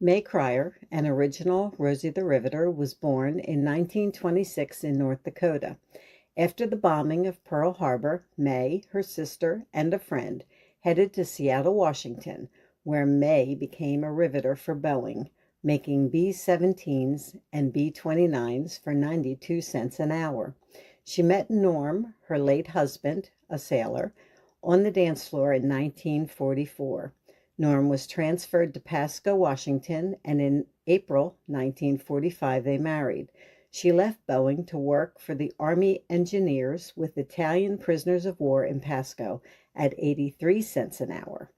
Mae Krier, an original Rosie the Riveter, was born in 1926 in North Dakota. After the bombing of Pearl Harbor, Mae, her sister, and a friend headed to Seattle, Washington, where Mae became a riveter for Boeing, making B-17s and B-29s for 92 cents an hour. She met Norm, her late husband, a sailor, on the dance floor in 1944. Norm was transferred to Pasco, Washington, and in April 1945 they married. She left Boeing to work for the Army engineers with Italian prisoners of war in Pasco at 83 cents an hour.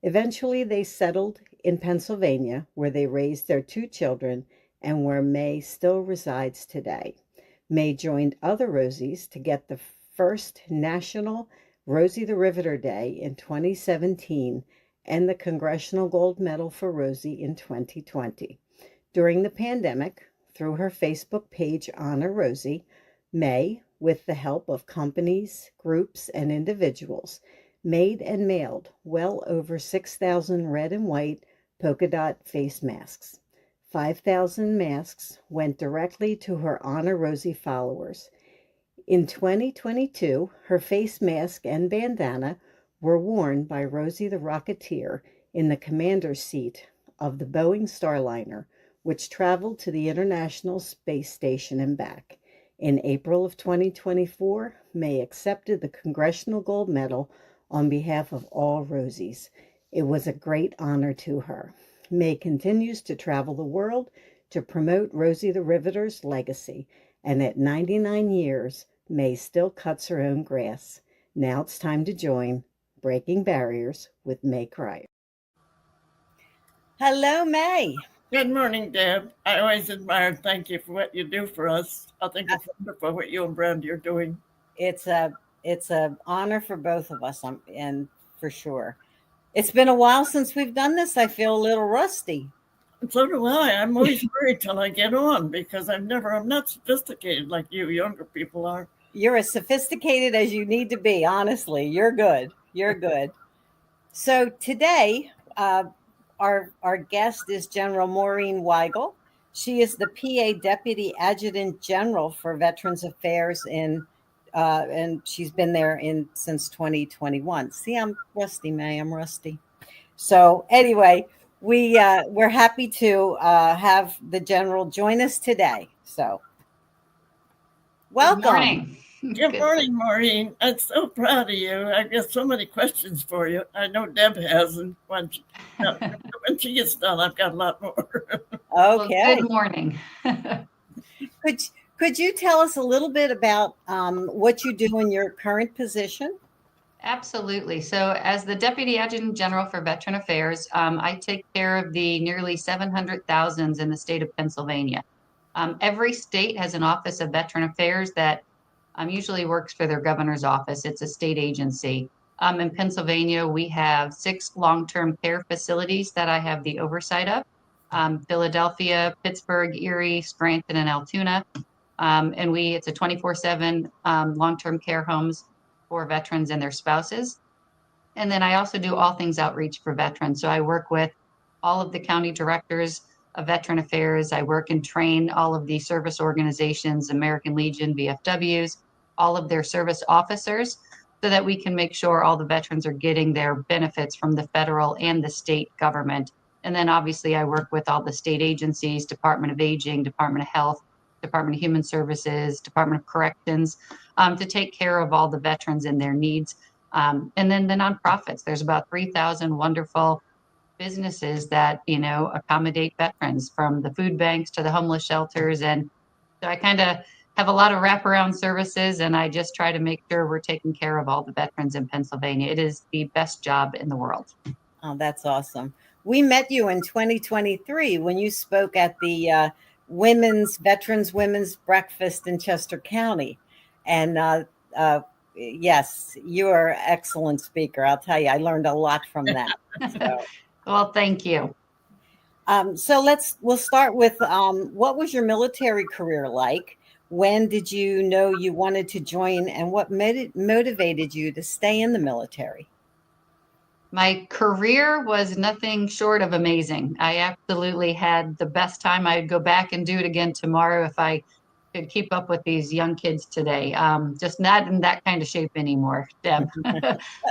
Eventually, they settled in Pennsylvania, where they raised their two children and where Mae still resides today. Mae joined other Rosies to get the first National Rosie the Riveter Day in 2017 and the Congressional Gold Medal for Rosie in 2020. During the pandemic, through her Facebook page Honor Rosie, Mae, with the help of companies, groups, and individuals, made and mailed well over 6,000 red and white polka dot face masks. 5,000 masks went directly to her Honor Rosie followers. In 2022, her face mask and bandana were worn by Rosie the Rocketeer in the commander's seat of the Boeing Starliner, which traveled to the International Space Station and back. In April of 2024, Mae accepted the Congressional Gold Medal on behalf of all Rosies. It was a great honor to her. Mae continues to travel the world to promote Rosie the Riveter's legacy, and at 99 years, Mae still cuts her own grass. Now it's time to join Breaking Barriers with Mae Krier. Hello, Mae. Good morning, Deb. I always admire and thank you for what you do for us. I think it's wonderful what you and Brandy are doing. It's a honor for both of us, and for sure. It's been a while since we've done this. I feel a little rusty. So do I. I'm always worried till I get on because I'm not sophisticated like you younger people are. You're as sophisticated as you need to be, honestly. You're good. You're good. So today, our guest is General Maureen Weigl. She is the PA Deputy Adjutant General for Veterans Affairs and she's been there since 2021. See, I'm rusty, Mae. I'm rusty. So anyway, we're happy to have the General join us today. So welcome. Good morning. Good morning, Maureen. I'm so proud of you. I've got so many questions for you. I know Deb has, and when she gets done, I've got a lot more. Okay. Well, good morning. Could you tell us a little bit about what you do in your current position? Absolutely. So as the Deputy Adjutant General for Veteran Affairs, I take care of the nearly 700,000 in the state of Pennsylvania. Every state has an Office of Veteran Affairs that usually works for their governor's office. It's a state agency. In Pennsylvania, we have 6 long-term care facilities that I have the oversight of. Philadelphia, Pittsburgh, Erie, Scranton, and Altoona. And it's a 24/7 long-term care homes for veterans and their spouses. And then I also do all things outreach for veterans. So I work with all of the county directors of Veteran Affairs. I work and train all of the service organizations, American Legion, VFWs, all of their service officers, so that we can make sure all the veterans are getting their benefits from the federal and the state government. And then obviously I work with all the state agencies, Department of Aging, Department of Health, Department of Human Services, Department of Corrections, to take care of all the veterans and their needs. And then the nonprofits, there's about 3,000 wonderful businesses that, accommodate veterans, from the food banks to the homeless shelters. And so I kind of have a lot of wraparound services, and I just try to make sure we're taking care of all the veterans in Pennsylvania. It is the best job in the world. Oh, that's awesome. We met you in 2023 when you spoke at the Veterans Women's Breakfast in Chester County. And yes, you are an excellent speaker. I'll tell you, I learned a lot from that. So. Well, thank you. So we'll start with what was your military career like? When did you know you wanted to join, and what motivated you to stay in the military? My career was nothing short of amazing. I absolutely had the best time. I'd go back and do it again tomorrow if I could keep up with these young kids today. Just not in that kind of shape anymore, Deb.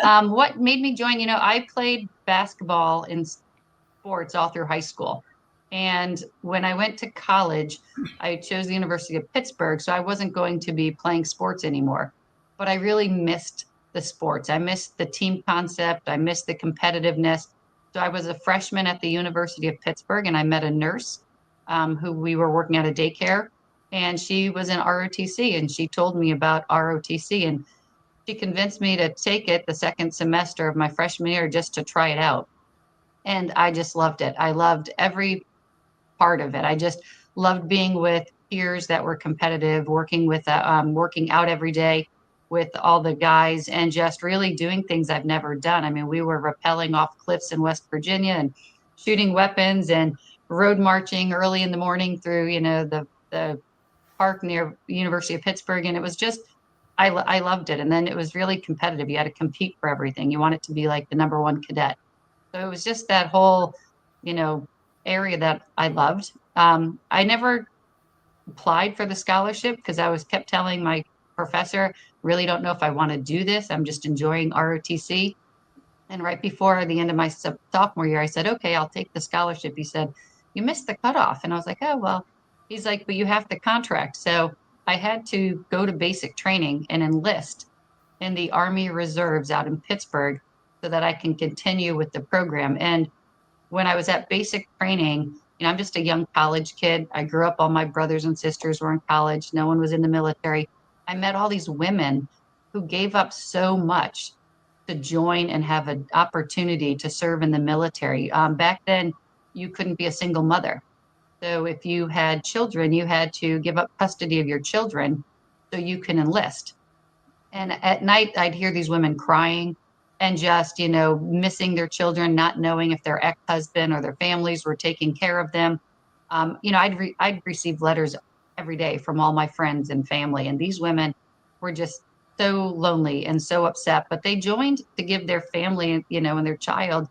What made me join? I played basketball in sports all through high school. And when I went to college, I chose the University of Pittsburgh. So I wasn't going to be playing sports anymore. But I really missed the sports. I missed the team concept. I missed the competitiveness. So I was a freshman at the University of Pittsburgh, and I met a nurse who we were working at a daycare. And she was in ROTC, and she told me about ROTC. And she convinced me to take it the second semester of my freshman year just to try it out. And I just loved it. I loved every part of it. I just loved being with peers that were competitive, working out every day with all the guys, and just really doing things I've never done. I mean, we were rappelling off cliffs in West Virginia and shooting weapons and road marching early in the morning through, the park near University of Pittsburgh. And it was just, I loved it. And then it was really competitive. You had to compete for everything. You wanted to be like the number one cadet. So it was just that whole, area that I loved. I never applied for the scholarship because I was kept telling my professor, really don't know if I want to do this. I'm just enjoying ROTC. And right before the end of my sophomore year, I said, okay, I'll take the scholarship. He said, you missed the cutoff. And I was like, oh, well, he's like, but you have the contract. So I had to go to basic training and enlist in the Army Reserves out in Pittsburgh so that I can continue with the program. And when I was at basic training, I'm just a young college kid. I grew up, all my brothers and sisters were in college. No one was in the military. I met all these women who gave up so much to join and have an opportunity to serve in the military. Back then, you couldn't be a single mother. So if you had children, you had to give up custody of your children so you can enlist. And at night, I'd hear these women crying and just, missing their children, not knowing if their ex-husband or their families were taking care of them. I'd receive letters every day from all my friends and family, and these women were just so lonely and so upset, but they joined to give their family, and their child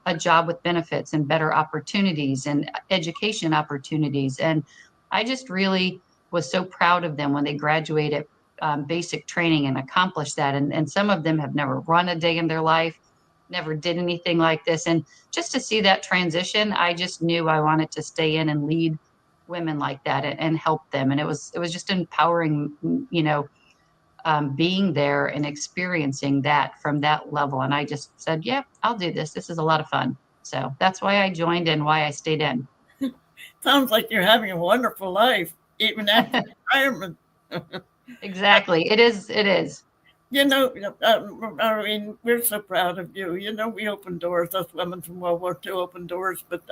a job with benefits and better opportunities and education opportunities. And I just really was so proud of them when they graduated basic training and accomplished that. And some of them have never run a day in their life, never did anything like this. And just to see that transition, I just knew I wanted to stay in and lead women like that and help them. And it was just empowering, being there and experiencing that from that level. And I just said, yeah, I'll do this. This is a lot of fun. So that's why I joined and why I stayed in. Sounds like you're having a wonderful life, even after retirement. Exactly. It is. Maureen, we're so proud of you. We opened doors. Us women from World War II opened doors, but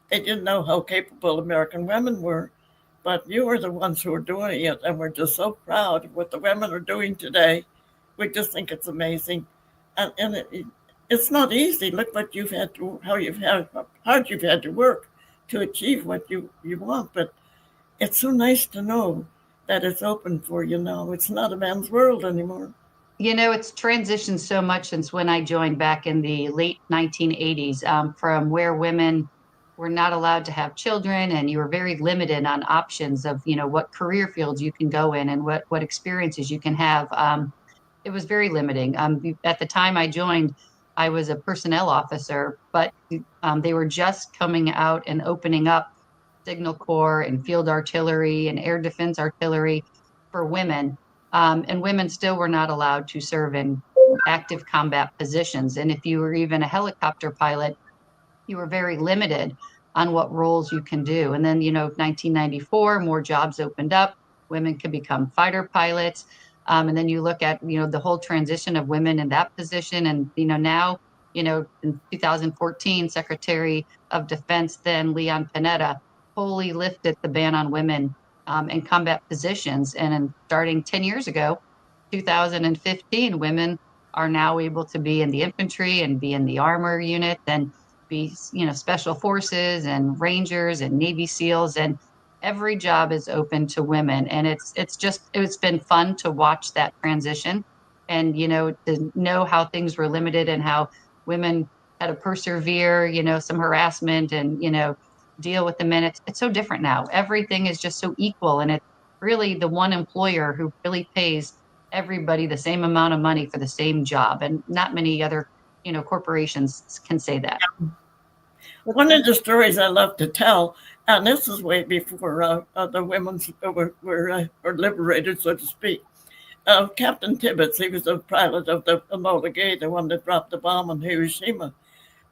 they didn't know how capable American women were. But you are the ones who are doing it, and we're just so proud of what the women are doing today. We just think it's amazing, and it's not easy. Look what you've had to, how hard you've had to work to achieve what you want. But it's so nice to know that it's open for you now. It's not a man's world anymore. It's transitioned so much since when I joined back in the late 1980s, from where women were not allowed to have children, and you were very limited on options of, what career fields you can go in and what experiences you can have. It was very limiting. At the time I joined, I was a personnel officer, but they were just coming out and opening up Signal Corps and field artillery and air defense artillery for women. And women still were not allowed to serve in active combat positions. And if you were even a helicopter pilot, you were very limited on what roles you can do. And then, 1994, more jobs opened up. Women could become fighter pilots. And then you look at, the whole transition of women in that position. And, now, in 2014, Secretary of Defense, then Leon Panetta, wholly lifted the ban on women in combat positions. And starting 10 years ago, 2015, women are now able to be in the infantry and be in the armor unit and be, special forces and Rangers and Navy SEALs, and every job is open to women. And it's been fun to watch that transition and, to know how things were limited and how women had to persevere, some harassment and, deal with the men. It's so different now. Everything is just so equal. And it's really the one employer who really pays everybody the same amount of money for the same job. And not many other, corporations can say that. One of the stories I love to tell, and this is way before the women were liberated, so to speak. Captain Tibbets, he was the pilot of the Enola Gay, the one that dropped the bomb on Hiroshima.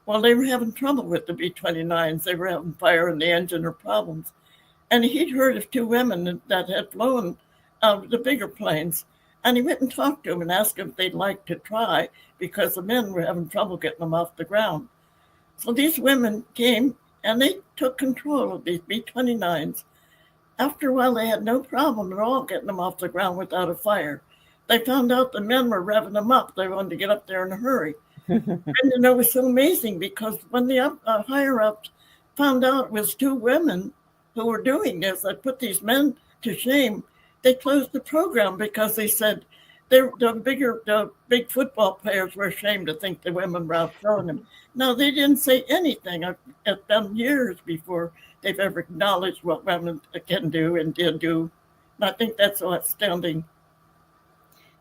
Well, they were having trouble with the B-29s. They were having fire in the engine or problems. And he'd heard of two women that had flown the bigger planes. And he went and talked to them and asked if they'd like to try because the men were having trouble getting them off the ground. So these women came and they took control of these B-29s. After a while, they had no problem at all getting them off the ground without a fire. They found out the men were revving them up. They wanted to get up there in a hurry. And it was so amazing because when the higher ups found out it was two women who were doing this that put these men to shame, they closed the program because they said the big football players were ashamed to think the women were outshowing them. No, they didn't say anything. It's been years before they've ever acknowledged what women can do and did do. And I think that's so astounding.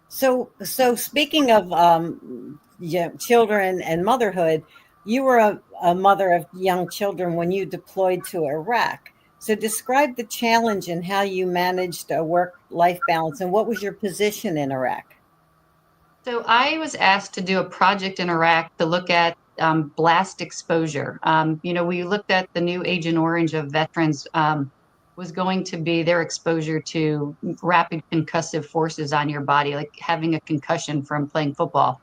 So speaking of children and motherhood, you were a mother of young children when you deployed to Iraq. So describe the challenge and how you managed a work-life balance, and what was your position in Iraq? So I was asked to do a project in Iraq to look at blast exposure. We looked at the new Agent Orange of veterans was going to be their exposure to rapid concussive forces on your body, like having a concussion from playing football,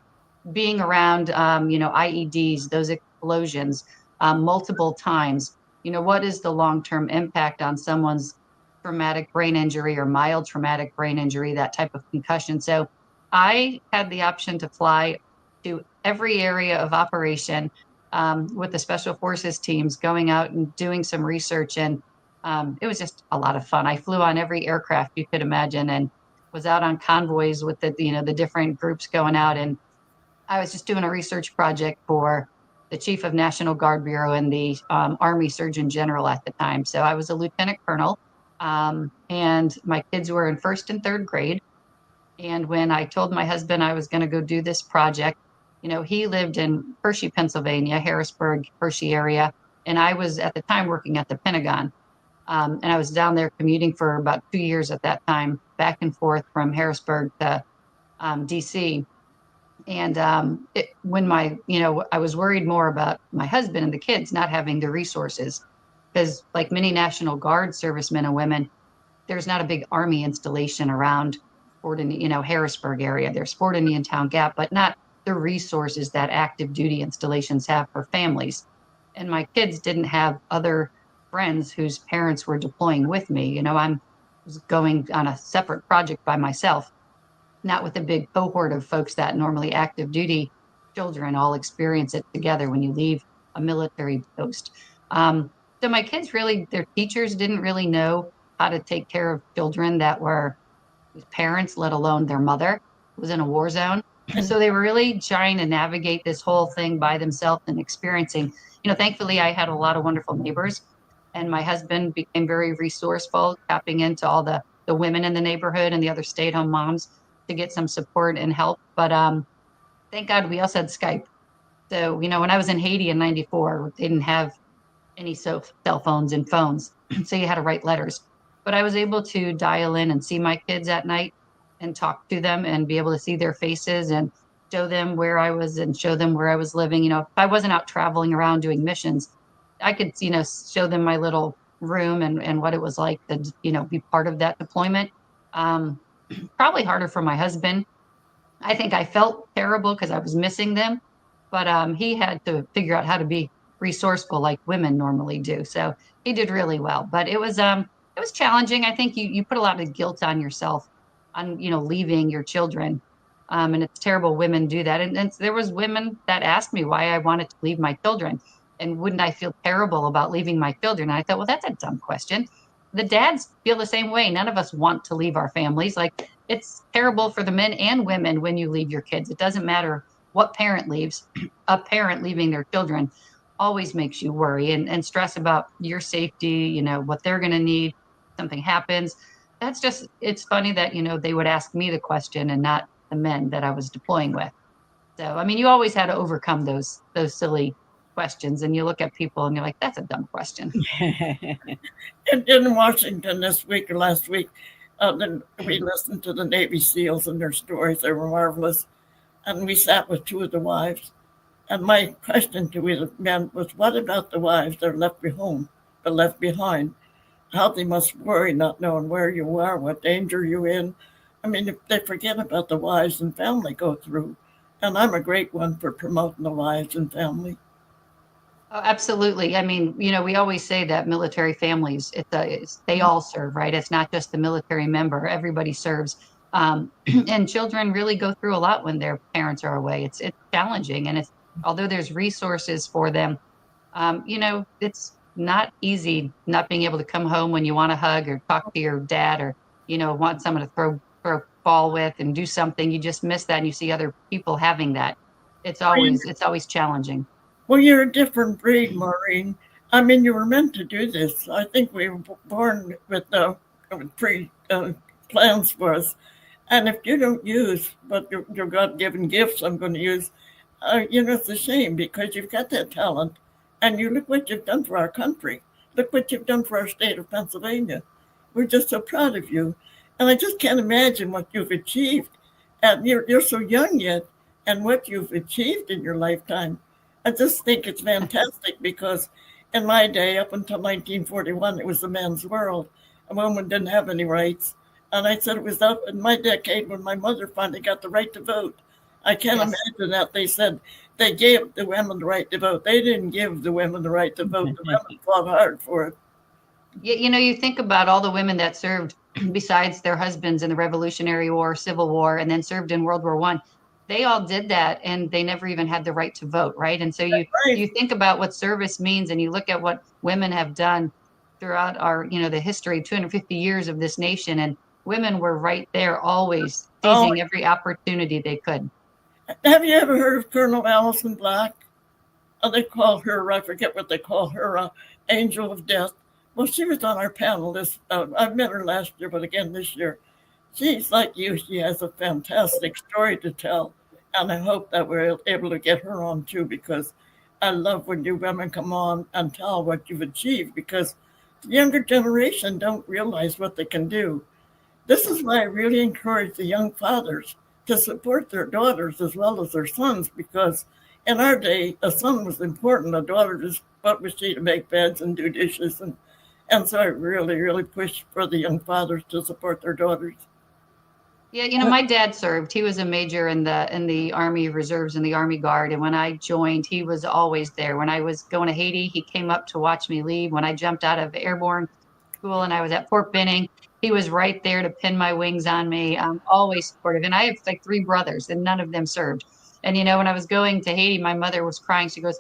being around, IEDs, those explosions multiple times. What is the long-term impact on someone's traumatic brain injury or mild traumatic brain injury, that type of concussion? So I had the option to fly to every area of operation with the Special Forces teams, going out and doing some research. And it was just a lot of fun. I flew on every aircraft you could imagine and was out on convoys with the different groups going out. And I was just doing a research project for the Chief of National Guard Bureau and the Army Surgeon General at the time. So I was a lieutenant colonel, and my kids were in first and third grade. And when I told my husband I was going to go do this project, he lived in Hershey, Pennsylvania, Harrisburg, Hershey area. And I was at the time working at the Pentagon. And I was down there commuting for about 2 years at that time, back and forth from Harrisburg to DC. And when I was worried more about my husband and the kids not having the resources, because like many National Guard servicemen and women, there's not a big Army installation around Fort Indian, Harrisburg area. There's Fort Indian Town Gap, but not the resources that active duty installations have for families. And my kids didn't have other friends whose parents were deploying with me. I was going on a separate project by myself, not with a big cohort of folks that normally active duty children all experience it together when you leave a military post. So my kids their teachers didn't really know how to take care of children that were parents, let alone their mother, was in a war zone. So they were really trying to navigate this whole thing by themselves and experiencing, thankfully I had a lot of wonderful neighbors, and my husband became very resourceful, tapping into all the women in the neighborhood and the other stay-at-home moms to get some support and help. But thank God we also had Skype. So, when I was in Haiti in 94, they didn't have any cell phones and phones. So you had to write letters. But I was able to dial in and see my kids at night and talk to them and be able to see their faces and show them where I was and show them where I was living. If I wasn't out traveling around doing missions, I could, show them my little room and what it was like to, be part of that deployment. Probably harder for my husband. I think I felt terrible because I was missing them, but he had to figure out how to be resourceful like women normally do. So he did really well, but it was challenging. I think you put a lot of guilt on yourself on, leaving your children. And it's terrible women do that. And there was women that asked me why I wanted to leave my children. And wouldn't I feel terrible about leaving my children? And I thought, well, that's a dumb question. The dads feel the same way. None of us want to leave our families. Like, it's terrible for the men and women when you leave your kids. It doesn't matter what parent leaves, a parent leaving their children always makes you worry and stress about your safety, what they're going to need, if something happens. That's just, it's funny that, they would ask me the question and not the men that I was deploying with. So, I mean, you always had to overcome those silly questions, and you look at people and you're like, that's a dumb question. In Washington this week or last week, then we listened to the Navy SEALs and their stories. They were marvelous. And we sat with two of the wives. And my question to the men was, what about the wives that are left behind? How they must worry not knowing where you are, what danger you're in. I mean, if they forget about the wives and family go through. And I'm a great one for promoting the wives and family. Oh, absolutely. I mean, we always say that military families, they all serve, right? It's not just the military member. Everybody serves. And children really go through a lot when their parents are away. It's challenging. And although there's resources for them, it's not easy not being able to come home when you want to hug or talk to your dad, or, want someone to throw a ball with and do something. You just miss that, and you see other people having that. It's always challenging. Well, you're a different breed, Maureen. I mean, you were meant to do this. I think we were born with pre plans for us. And if you don't use what your God given gifts, I'm going to use, it's a shame because you've got that talent. And you look what you've done for our country. Look what you've done for our state of Pennsylvania. We're just so proud of you. And I just can't imagine what you've achieved. And you're so young yet, and what you've achieved in your lifetime. I just think it's fantastic because in my day, up until 1941, it was the men's world. A woman didn't have any rights. And I said it was up in my decade when my mother finally got the right to vote. I can't imagine that. They said they gave the women the right to vote. They didn't give the women the right to vote. The women fought hard for it. You think about all the women that served besides their husbands in the Revolutionary War, Civil War, and then served in World War I. They all did that, and they never even had the right to vote, right? And so you think about what service means, and you look at what women have done throughout our, the history, 250 years of this nation, and women were right there always seizing every opportunity they could. Have you ever heard of Colonel Allison Black? Oh, they call her, I forget what they call her, Angel of Death. Well, she was on our panel I met her last year, but again this year. She's like you. She has a fantastic story to tell. And I hope that we're able to get her on too, because I love when you women come on and tell what you've achieved, because the younger generation don't realize what they can do. This is why I really encourage the young fathers to support their daughters as well as their sons, because in our day, a son was important. A daughter just, what was she to make beds and do dishes? And so I really, really push for the young fathers to support their daughters. Yeah, my dad served. He was a major in the Army Reserves and the Army Guard. And when I joined, he was always there. When I was going to Haiti, he came up to watch me leave. When I jumped out of airborne school and I was at Fort Benning, he was right there to pin my wings on me. Always supportive. And I have like 3 brothers, and none of them served. And, when I was going to Haiti, my mother was crying. She goes,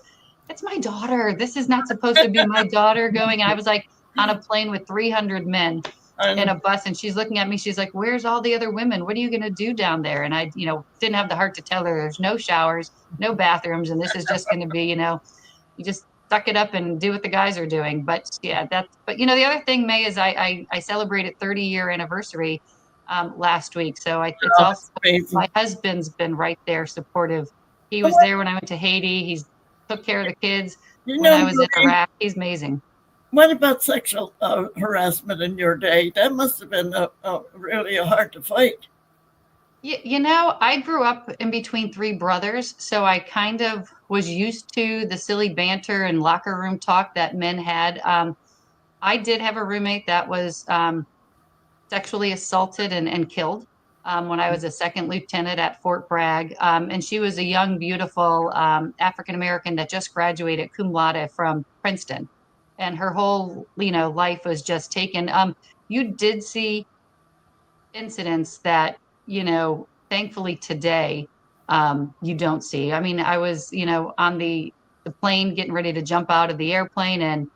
"It's my daughter. This is not supposed to be my daughter going." And I was like on a plane with 300 men. In a bus, and she's looking at me. She's like, "Where's all the other women? What are you going to do down there?" And I, didn't have the heart to tell her there's no showers, no bathrooms, and this is just going to be, you just suck it up and do what the guys are doing. But yeah, but the other thing, May, is I celebrated 30-year anniversary last week. So it's also my husband's been right there supportive. He was there when I went to Haiti. He's took care of the kids when I was in Iraq. He's amazing. What about sexual harassment in your day? That must have been really hard to fight. I grew up in between 3 brothers, so I kind of was used to the silly banter and locker room talk that men had. I did have a roommate that was sexually assaulted and killed when I was a second lieutenant at Fort Bragg. And she was a young, beautiful African-American that just graduated cum laude from Princeton. And her whole, life was just taken. You did see incidents that, thankfully today, you don't see. I mean, I was, on the plane getting ready to jump out of the airplane, and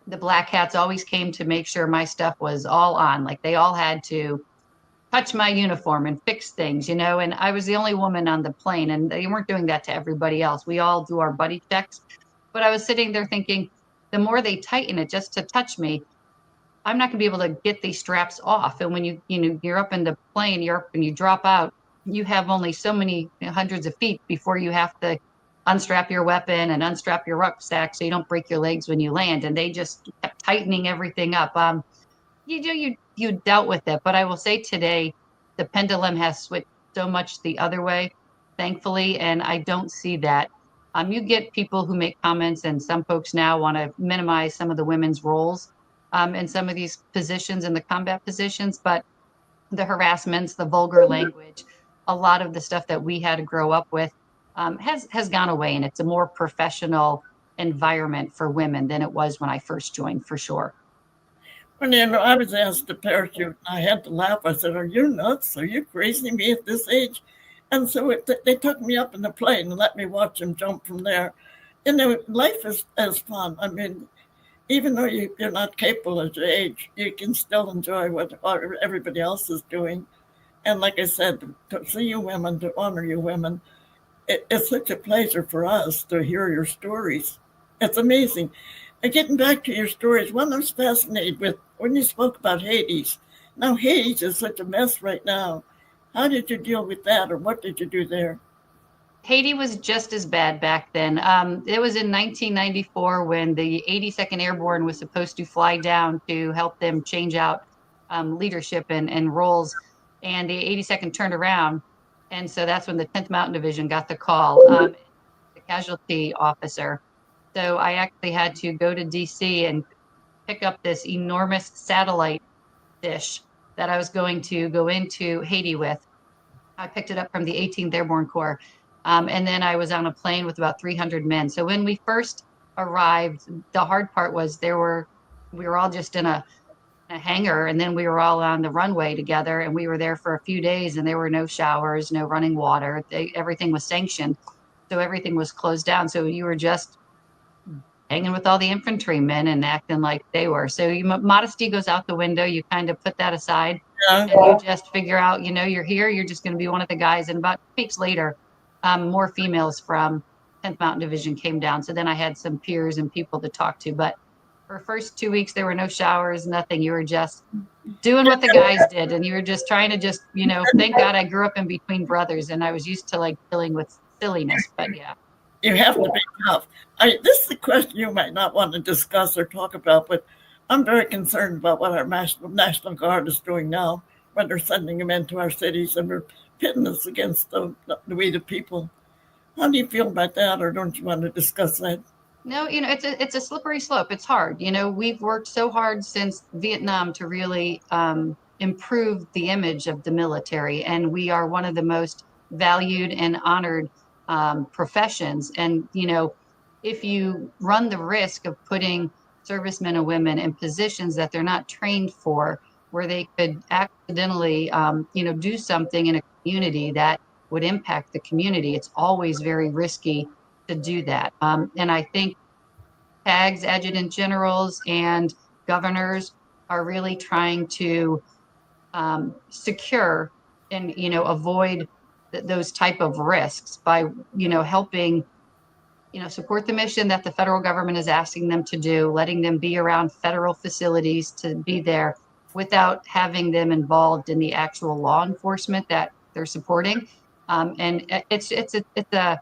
the black hats always came to make sure my stuff was all on. Like they all had to touch my uniform and fix things, you know, and I was the only woman on the plane, and they weren't doing that to everybody else. We all do our buddy checks. But I was sitting there thinking, the more they tighten it just to touch me, I'm not going to be able to get these straps off. And when you're up in the plane, you're up and you drop out, you have only so many hundreds of feet before you have to unstrap your weapon and unstrap your rucksack so you don't break your legs when you land. And they just kept tightening everything up. You dealt with it, but I will say today, the pendulum has switched so much the other way, thankfully, and I don't see that. You get people who make comments, and some folks now want to minimize some of the women's roles in some of these positions, in the combat positions, but the harassments, the vulgar language, a lot of the stuff that we had to grow up with has gone away, and it's a more professional environment for women than it was when I first joined, for sure. Well, I was asked to parachute, and I had to laugh. I said, "Are you nuts? Are you crazy me at this age?" And so they took me up in the plane and let me watch them jump from there. Life is fun. I mean, even though you're not capable at your age, you can still enjoy what everybody else is doing. And like I said, to see you women, to honor you women, it's such a pleasure for us to hear your stories. It's amazing. And getting back to your stories, one I was fascinated with when you spoke about Hades. Now, Hades is such a mess right now. How did you deal with that, or what did you do there? Haiti was just as bad back then. It was in 1994 when the 82nd Airborne was supposed to fly down to help them change out leadership and roles. And the 82nd turned around. And so that's when the 10th Mountain Division got the call, the casualty officer. So I actually had to go to DC and pick up this enormous satellite dish that I was going to go into Haiti with. I picked it up from the 18th Airborne Corps. And then I was on a plane with about 300 men. So when we first arrived, the hard part was we were all just in a hangar, and then we were all on the runway together, and we were there for a few days, and there were no showers, no running water. Everything was sanctioned. So everything was closed down. So you were just hanging with all the infantrymen and acting like they were. So modesty goes out the window. You kind of put that aside, and you just figure out, you're here. You're just going to be one of the guys. And about 2 weeks later, more females from 10th Mountain Division came down. So then I had some peers and people to talk to. But for the first 2 weeks, there were no showers, nothing. You were just doing what the guys did. And you were just trying to thank God I grew up in between brothers, and I was used to dealing with silliness. But yeah. You have to be tough. This is a question you might not want to discuss or talk about, but I'm very concerned about what our National Guard is doing now when they're sending them into our cities and we're pitting us against we the people. How do you feel about that, or don't you want to discuss that? No, it's a slippery slope. It's hard. We've worked so hard since Vietnam to really improve the image of the military, and we are one of the most valued and honored professions. And, if you run the risk of putting servicemen and women in positions that they're not trained for, where they could accidentally, do something in a community that would impact the community, it's always very risky to do that. And I think tags, adjutant generals, and governors are really trying to secure and, avoid those type of risks by, helping, support the mission that the federal government is asking them to do, letting them be around federal facilities to be there without having them involved in the actual law enforcement that they're supporting. And it's a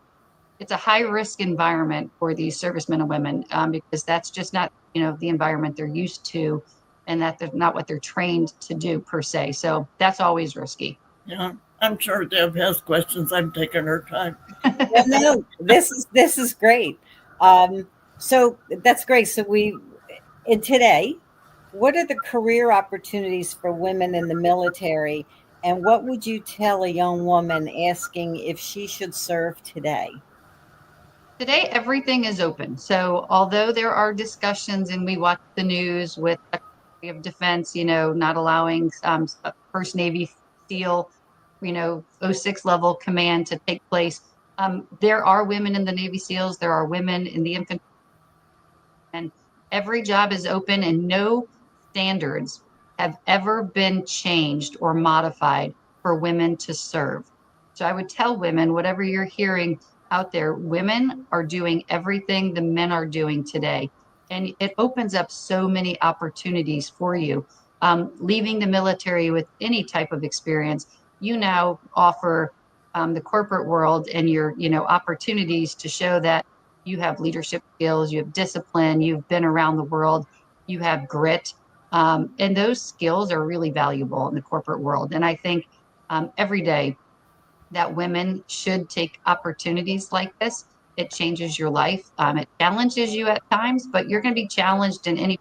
high risk environment for these servicemen and women because that's just not, the environment they're used to, and that's not what they're trained to do per se. So that's always risky. Yeah, I'm sure Deb has questions. I'm taking her time. No, this is great. So that's great. So today, what are the career opportunities for women in the military, and what would you tell a young woman asking if she should serve today? Today, everything is open. So although there are discussions, and we watch the news with Secretary of Defense, not allowing First Navy SEAL, 06 level command to take place, there are women in the Navy SEALs, there are women in the infantry, and every job is open, and no standards have ever been changed or modified for women to serve. So I would tell women, whatever you're hearing out there, women are doing everything the men are doing today. And it opens up so many opportunities for you. Leaving the military with any type of experience, you now offer the corporate world and your, opportunities to show that you have leadership skills, you have discipline, you've been around the world, you have grit. And those skills are really valuable in the corporate world. And I think every day that women should take opportunities like this. It changes your life. It challenges you at times, but you're going to be challenged in any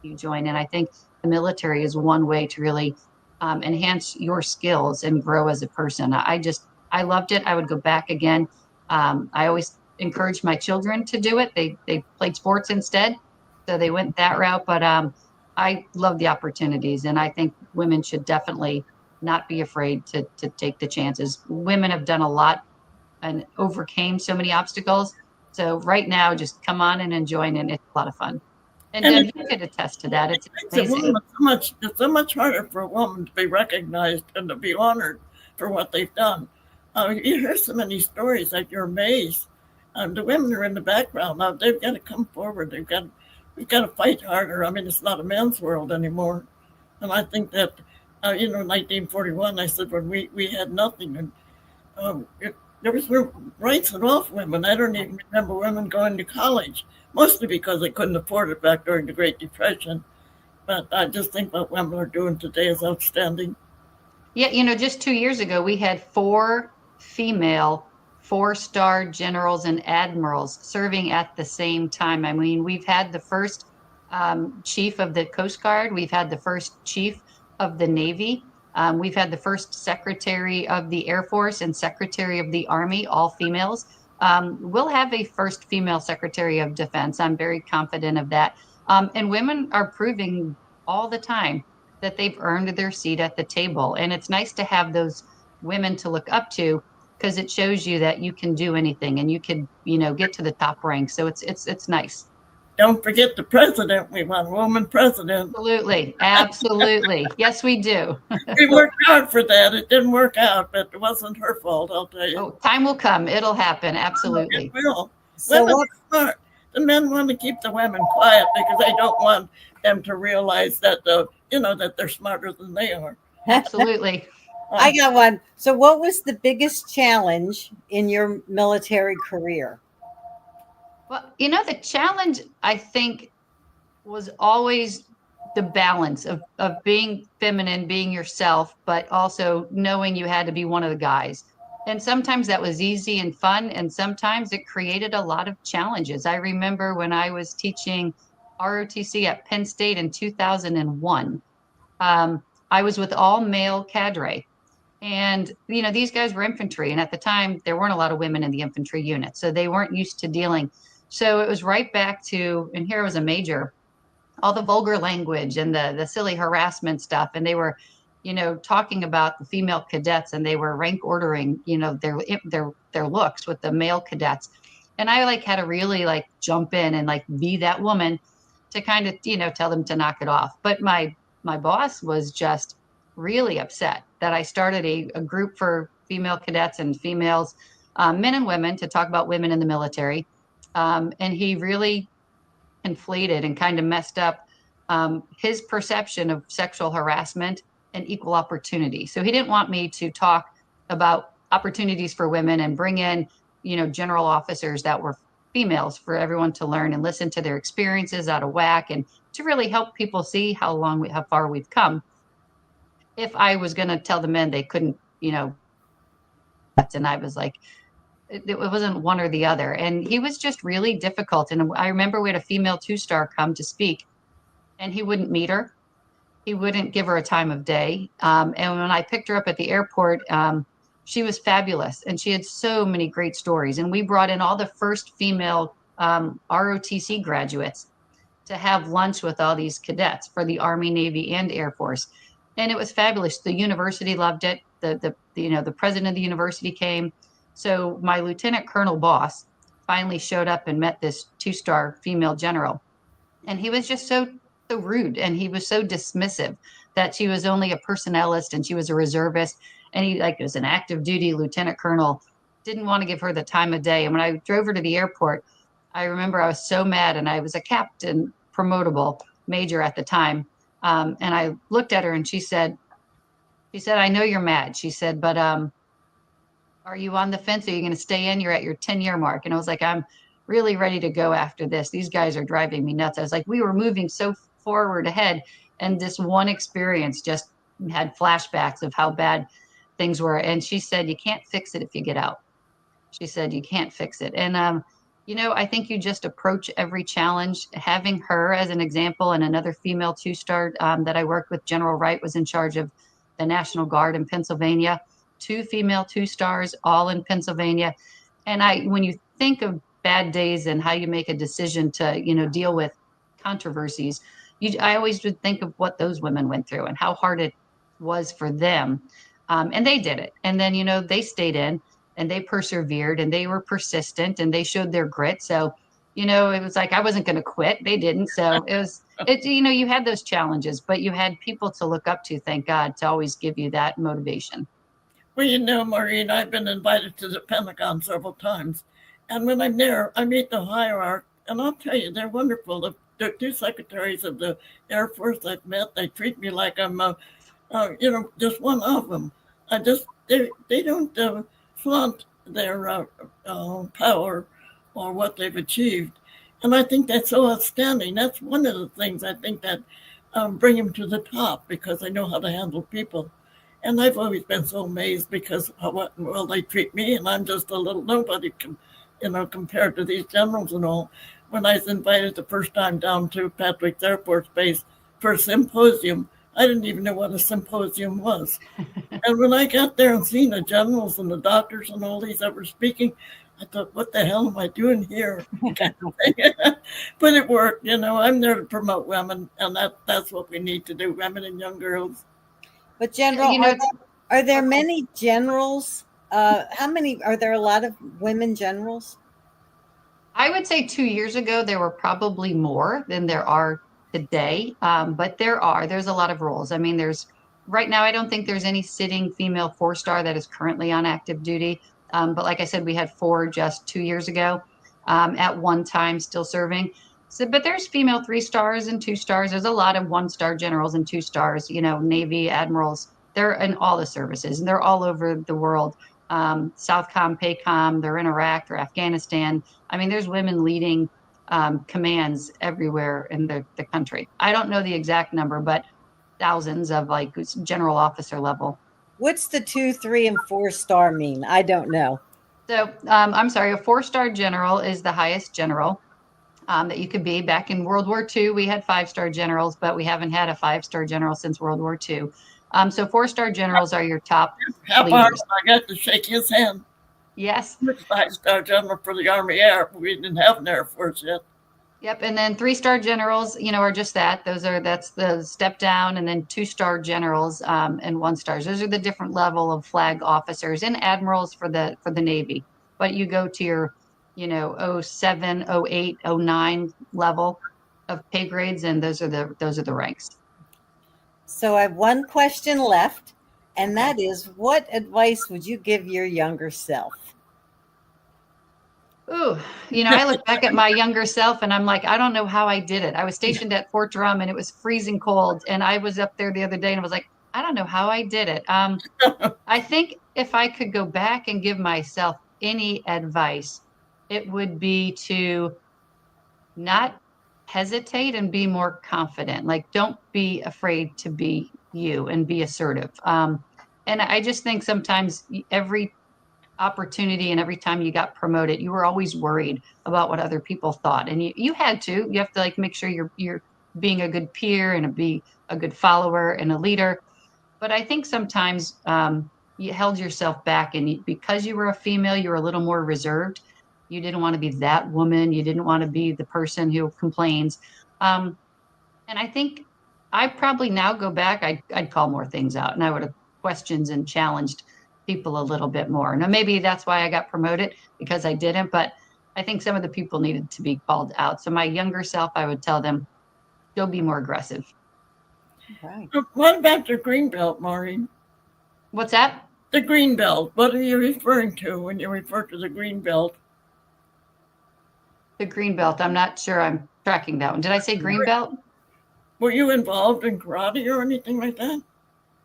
you join. And I think the military is one way to really enhance your skills and grow as a person. I loved it. I would go back again. I always encourage my children to do it. They played sports instead, so they went that route. But I love the opportunities, and I think women should definitely not be afraid to take the chances. Women have done a lot and overcame so many obstacles. So right now, just come on and enjoy it. And it's a lot of fun. And Deb, you could attest to that. It's amazing. It's so much harder for a woman to be recognized and to be honored for what they've done. You hear so many stories that you're amazed. The women are in the background now. They've got to come forward. We've got to fight harder. I mean, it's not a man's world anymore. And I think that, in 1941, I said when we had nothing, and there was rights at all for women. I don't even remember women going to college, mostly because they couldn't afford it back during the Great Depression. But I just think what women are doing today is outstanding. Yeah, just 2 years ago, we had 4 female 4-star generals and admirals serving at the same time. I mean, we've had the first chief of the Coast Guard. We've had the first chief of the Navy. We've had the first secretary of the Air Force and secretary of the Army, all females. We'll have a first female secretary of defense. I'm very confident of that. And women are proving all the time that they've earned their seat at the table. And it's nice to have those women to look up to, because it shows you that you can do anything and you can, get to the top rank. So it's nice. Don't forget the president. We want a woman president. Absolutely. Yes, we do. We worked hard for that. It didn't work out, but it wasn't her fault, I'll tell you. Oh, time will come. It'll happen. Absolutely. It will. So Women are smart. The men want to keep the women quiet because they don't want them to realize that, that they're smarter than they are. Absolutely. I got one. So what was the biggest challenge in your military career? Well, the challenge, I think, was always the balance of being feminine, being yourself, but also knowing you had to be one of the guys. And sometimes that was easy and fun, and sometimes it created a lot of challenges. I remember when I was teaching ROTC at Penn State in 2001, I was with all male cadre. And, these guys were infantry. And at the time, there weren't a lot of women in the infantry unit. So they weren't used to dealing. So it was right back to, and here was a major, all the vulgar language and the silly harassment stuff. And they were, talking about the female cadets, and they were rank ordering, their looks with the male cadets. And I had to really jump in and be that woman to kind of, tell them to knock it off. But my boss was just really upset that I started a group for female cadets and females, men and women, to talk about women in the military. And he really inflated and kind of messed up his perception of sexual harassment and equal opportunity. So he didn't want me to talk about opportunities for women and bring in, general officers that were females for everyone to learn and listen to their experiences out of whack, and to really help people see how far we've come. If I was going to tell the men they couldn't, and I was like, it wasn't one or the other. And he was just really difficult. And I remember we had a female 2-star come to speak, and he wouldn't meet her. He wouldn't give her a time of day. And when I picked her up at the airport, she was fabulous. And she had so many great stories. And we brought in all the first female ROTC graduates to have lunch with all these cadets for the Army, Navy, and Air Force. And it was fabulous. The university loved it. The president of the university came. So my lieutenant colonel boss finally showed up and met this 2-star female general. And he was just so so rude, and he was so dismissive that she was only a personnelist and she was a reservist, and he like was an active duty lieutenant colonel, didn't want to give her the time of day. And when I drove her to the airport, I remember I was so mad, and I was a captain promotable major at the time. And I looked at her and she said, I know you're mad. She said, but are you on the fence? Are you going to stay in? You're at your 10-year mark. And I was like, I'm really ready to go after this. These guys are driving me nuts. I was like, we were moving so forward ahead. And this one experience just had flashbacks of how bad things were. And she said, you can't fix it if you get out. She said, you can't fix it. And, I think you just approach every challenge. Having her as an example, and another female two-star that I worked with, General Wright, was in charge of the National Guard in Pennsylvania. Two female two-stars, all in Pennsylvania. And when you think of bad days and how you make a decision to, deal with controversies, I always would think of what those women went through and how hard it was for them. And they did it. And then, they stayed in and they persevered and they were persistent and they showed their grit. So, it was like I wasn't going to quit. They didn't. So you had those challenges, but you had people to look up to, thank God, to always give you that motivation. Well, Maureen, I've been invited to the Pentagon several times. And when I'm there, I meet the hierarch, and I'll tell you, they're wonderful. The two secretaries of the Air Force I've met, they treat me like I'm, just one of them. They don't flaunt their power or what they've achieved. And I think that's so outstanding. That's one of the things I think that bring them to the top, because they know how to handle people. And I've always been so amazed because of what well they treat me, and I'm just a little nobody, compared to these generals and all. When I was invited the first time down to Patrick's Air Force Base for a symposium, I didn't even know what a symposium was. And when I got there and seen the generals and the doctors and all these that were speaking, I thought, what the hell am I doing here? But it worked. I'm there to promote women, and that's what we need to do, women and young girls. But General, are there many generals? How many? Are there a lot of women generals? I would say 2 years ago, there were probably more than there are today. But there's a lot of roles. I mean, right now, I don't think there's any sitting female 4-star that is currently on active duty. But like I said, we had 4 just 2 years ago at one time still serving. So, but there's female 3-stars and 2-stars. There's a lot of 1-star generals and 2-stars, Navy admirals. They're in all the services, and they're all over the world. Southcom, PACOM, they're in Iraq or Afghanistan. I mean, there's women leading commands everywhere in the country. I don't know the exact number, but thousands of general officer level. What's the 2, 3, and 4-star mean? I don't know. So I'm sorry, a 4-star general is the highest general that you could be. Back in World War II, we had 5-star generals, but we haven't had a 5-star general since World War II. So 4-star generals are your top leaders. I got to shake his hand. Yes. 5-star general for the Army Air. We didn't have an Air Force yet. Yep. And then 3-star generals, are just that. That's the step down, and then 2-star generals and 1-stars. Those are the different level of flag officers, and admirals for the Navy. But you go to your 07, 08, 09 level of pay grades, and those are the ranks. So I have one question left, and that is, what advice would you give your younger self? Ooh, I look back at my younger self and I'm like, I don't know how I did it. I was stationed at Fort Drum and it was freezing cold. And I was up there the other day and I was like, I don't know how I did it. I think if I could go back and give myself any advice, it would be to not hesitate and be more confident. Like, don't be afraid to be you and be assertive. And I just think sometimes every opportunity and every time you got promoted, you were always worried about what other people thought. And you have to make sure you're being a good peer and be a good follower and a leader. But I think sometimes you held yourself back, and because you were a female, you were a little more reserved. You didn't want to be that woman. You didn't want to be the person who complains. And I think I probably now go back, I'd call more things out, and I would have questions and challenged people a little bit more. Now, maybe that's why I got promoted, because I didn't, but I think some of the people needed to be called out. So my younger self, I would tell them, go be more aggressive. Right. What about the green belt, Maureen? What's that? The green belt. What are you referring to when you refer to the green belt? The green belt. I'm not sure I'm tracking that one. Did I say green belt? Were you involved in karate or anything like that?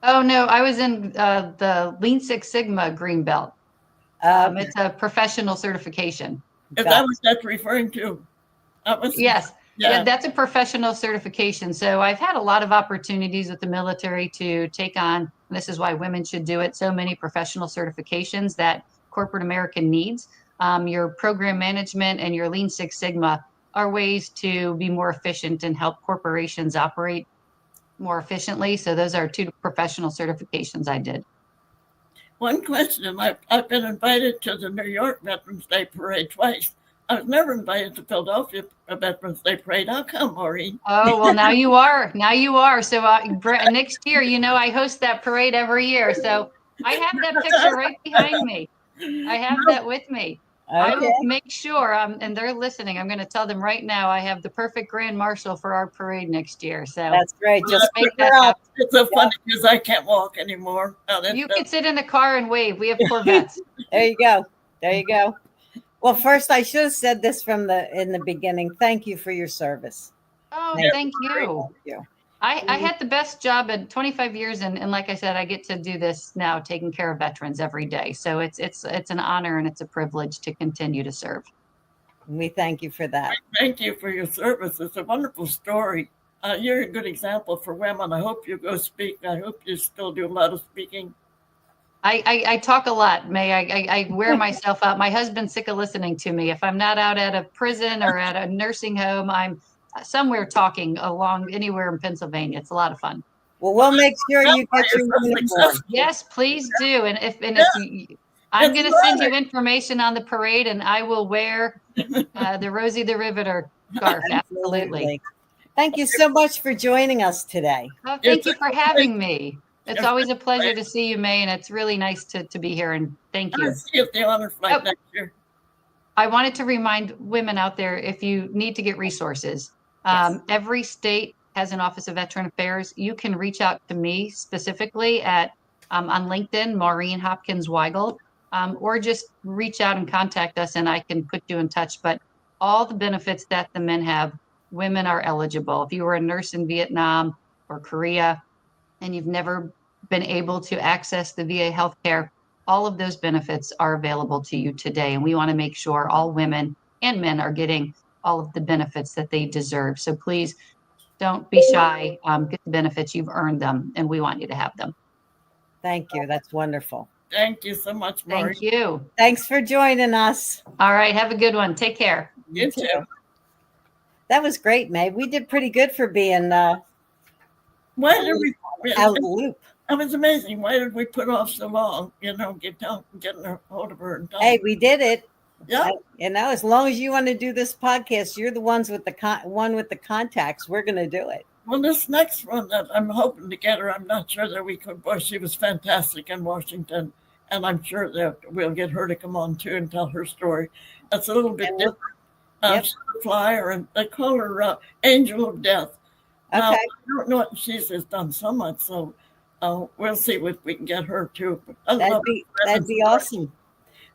Oh, no, I was in the Lean Six Sigma green belt. It's a professional certification. Is that what that's referring to? Yes. Yeah, that's a professional certification. So I've had a lot of opportunities with the military to take on, and this is why women should do it, so many professional certifications that corporate America needs. Your program management and your Lean Six Sigma are ways to be more efficient and help corporations operate more efficiently. So those are two professional certifications I did. One question. I've been invited to the New York Veterans Day Parade twice. I was never invited to Philadelphia Veterans Day Parade. How come, Maureen? Oh, well, now you are. Now you are. So next year, I host that parade every year. So I have that picture right behind me. I have that with me. Okay. I will make sure, and they're listening. I'm going to tell them right now I have the perfect grand marshal for our parade next year. So that's great. Just make that happen. It's so funny because I can't walk anymore. You can sit in the car and wave. We have Corvettes. There you go. There you go. Well, first, I should have said this in the beginning. Thank you for your service. Oh, thank you. I had the best job in 25 years, and like I said, I get to do this now, taking care of veterans every day. So it's an honor and it's a privilege to continue to serve. We thank you for that. Thank you for your service. It's a wonderful story. You're a good example for women. I hope you go speak. I hope you still do a lot of speaking. I talk a lot, Mae. I wear myself out. My husband's sick of listening to me. If I'm not out at a prison or at a nursing home, I'm somewhere talking along anywhere in Pennsylvania. It's a lot of fun. Well, we'll make sure you get your uniform. Yes, please do. And if I'm going to send you information on the parade, and I will wear the Rosie the Riveter scarf. Absolutely. Thank you so much for joining us today. Oh, thank you for having me. It's always a pleasure to see you, Mae, and it's really nice to be here. And thank you. I'll see you at the honor flight next year. I wanted to remind women out there, if you need to get resources, every state has an Office of Veteran Affairs. You can reach out to me specifically at on LinkedIn, Maureen Hopkins Weigl, or just reach out and contact us, and I can put you in touch. But all the benefits that the men have, women are eligible. If you were a nurse in Vietnam or Korea, and you've never been able to access the VA healthcare, all of those benefits are available to you today. And we want to make sure all women and men are getting all of the benefits that they deserve. So please don't be shy. Get the benefits. You've earned them, and we want you to have them. Thank you. That's wonderful. Thank you so much, Maureen. Thank you. Thanks for joining us. All right. Have a good one. Take care. You too. That was great, Mae. We did pretty good for being Why did we out of the loop. It was amazing. Why did we put off so long? Getting a hold of her. And hey, we did it. Yeah. As long as you want to do this podcast, you're the ones with the one with the contacts. We're going to do it. Well, this next one that I'm hoping to get her, I'm not sure that we could. Boy, she was fantastic in Washington, and I'm sure that we'll get her to come on too and tell her story. That's a little bit different. She's a flyer, and they call her Angel of Death. Okay. I don't know what she's done so much, so we'll see what we can get her to. That'd be awesome.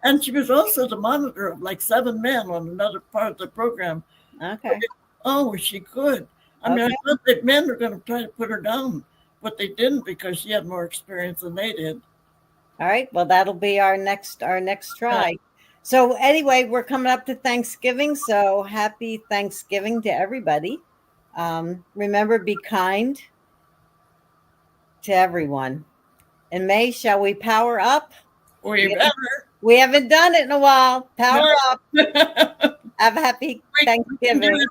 And she was also the monitor of like 7 men on another part of the program. Okay. Oh, was she good? I mean, I thought that men were going to try to put her down, but they didn't because she had more experience than they did. All right. Well, that'll be our next try. Yeah. So anyway, we're coming up to Thanksgiving. So happy Thanksgiving to everybody. Remember, be kind to everyone. And Mae, shall we power up? We haven't done it in a while. Power up. Have a happy Thanksgiving.